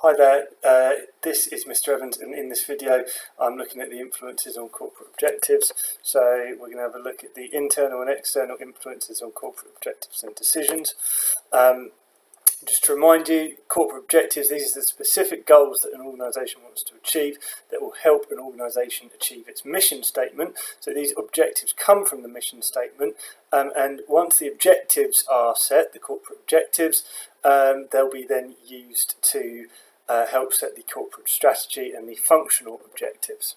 Hi there, this is Mr. Evans, and in this video I'm looking at the influences on corporate objectives. So we're going to have a look at the internal and external influences on corporate objectives and decisions. Just to remind you, corporate objectives, these are the specific goals that an organisation wants to achieve that will help an organisation achieve its mission statement. So these objectives come from the mission statement, and once the objectives are set, the corporate objectives, they'll be then used to help set the corporate strategy and the functional objectives.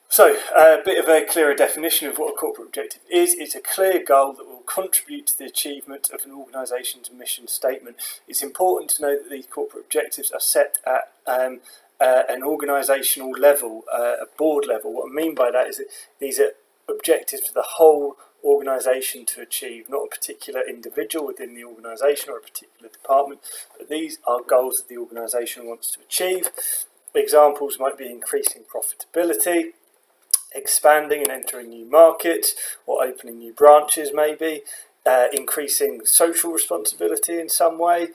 So, a bit of a clearer definition of what a corporate objective is. It's a clear goal that will contribute to the achievement of an organisation's mission statement. It's important to know that these corporate objectives are set at an organisational level, a board level. What I mean by that is that these are objectives for the whole organisation to achieve, not a particular individual within the organisation or a particular department, but these are goals that the organisation wants to achieve. Examples might be increasing profitability, expanding and entering new markets, or opening new branches maybe, increasing social responsibility in some way,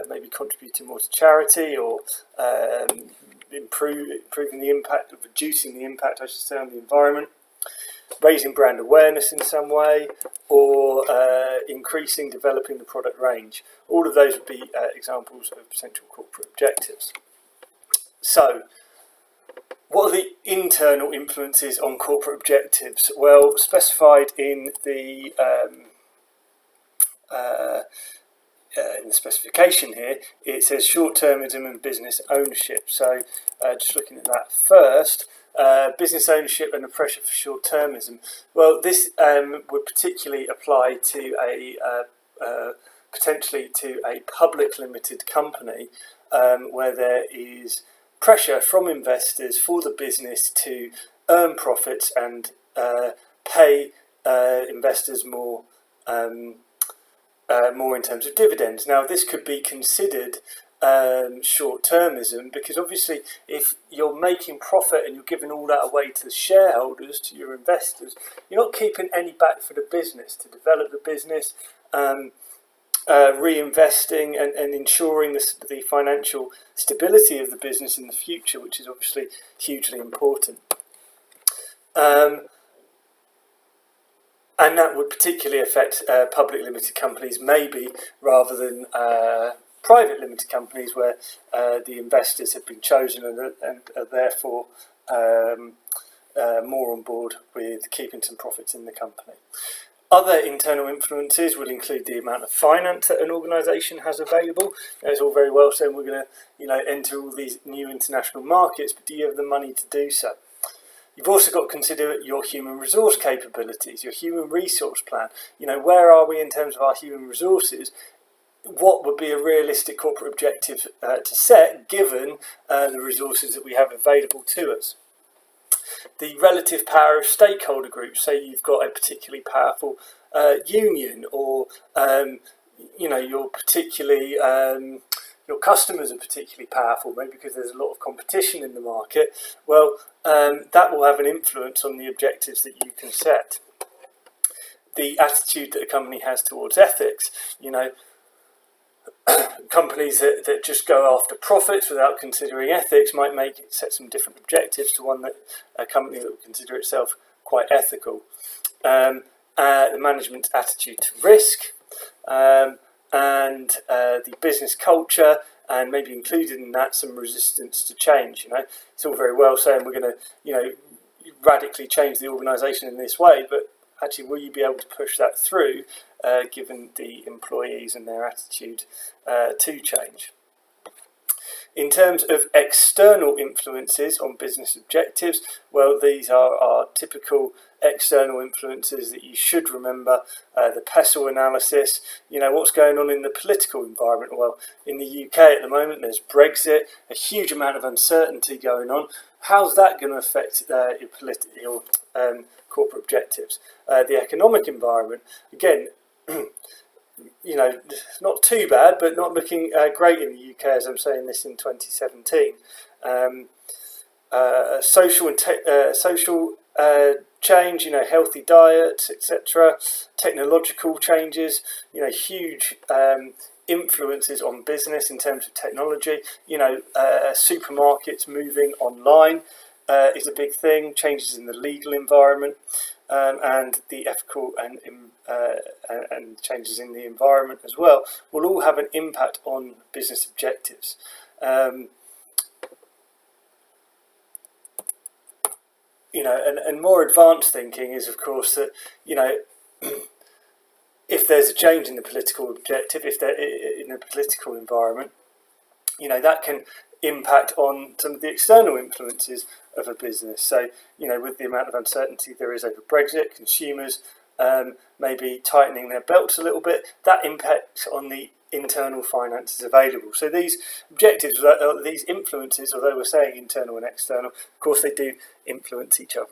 maybe contributing more to charity, or improving the impact, of reducing the impact, I should say, on the environment, raising brand awareness in some way, or developing the product range. All of those would be examples of potential corporate objectives. So, what are the internal influences on corporate objectives? Well, specified in the specification here, it says short-termism and business ownership. So, just looking at that first, business ownership and the pressure for short-termism. Well, this would particularly apply to potentially to a public limited company where there is pressure from investors for the business to earn profits and pay investors more in terms of dividends. Now, this could be considered short-termism, because obviously if you're making profit and you're giving all that away to the shareholders, to your investors, you're not keeping any back for the business to develop the business, reinvesting and ensuring the financial stability of the business in the future, which is obviously hugely important. And that would particularly affect public limited companies, maybe, rather than private limited companies where the investors have been chosen and are therefore more on board with keeping some profits in the company. Other internal influences will include the amount of finance that an organisation has available. It's all very well saying we're going to, enter all these new international markets, but do you have the money to do so? You've also got to consider your human resource capabilities, your human resource plan. Where are we in terms of our human resources? What would be a realistic corporate objective to set, given the resources that we have available to us? The relative power of stakeholder groups. Say you've got a particularly powerful union, or you're particularly your customers are particularly powerful, maybe because there's a lot of competition in the market. Well, that will have an influence on the objectives that you can set. The attitude that a company has towards ethics. Companies that just go after profits without considering ethics might set some different objectives to one that a company that would consider itself quite ethical. The management's attitude to risk, and the business culture, and maybe included in that some resistance to change. It's all very well saying we're going to radically change the organisation in this way, but actually, will you be able to push that through, given the employees and their attitude to change? In terms of external influences on business objectives, well, these are our typical external influences that you should remember. The PESEL analysis, what's going on in the political environment. Well, in the UK at the moment, there's Brexit, a huge amount of uncertainty going on. How's that going to affect your corporate objectives? The economic environment, again, not too bad, but not looking great in the UK, as I'm saying this in 2017. Social change, healthy diets, etc. Technological changes, huge influences on business in terms of technology. Supermarkets moving online is a big thing. Changes in the legal environment and the ethical and changes in the environment as well will all have an impact on business objectives. And more advanced thinking is, of course, that if there's a change in the political objective, if they're in a political environment, that can impact on some of the external influences of a business. So, with the amount of uncertainty there is over Brexit, consumers maybe tightening their belts a little bit, that impacts on the internal finances available. So these objectives, these influences, although we're saying internal and external, of course they do influence each other.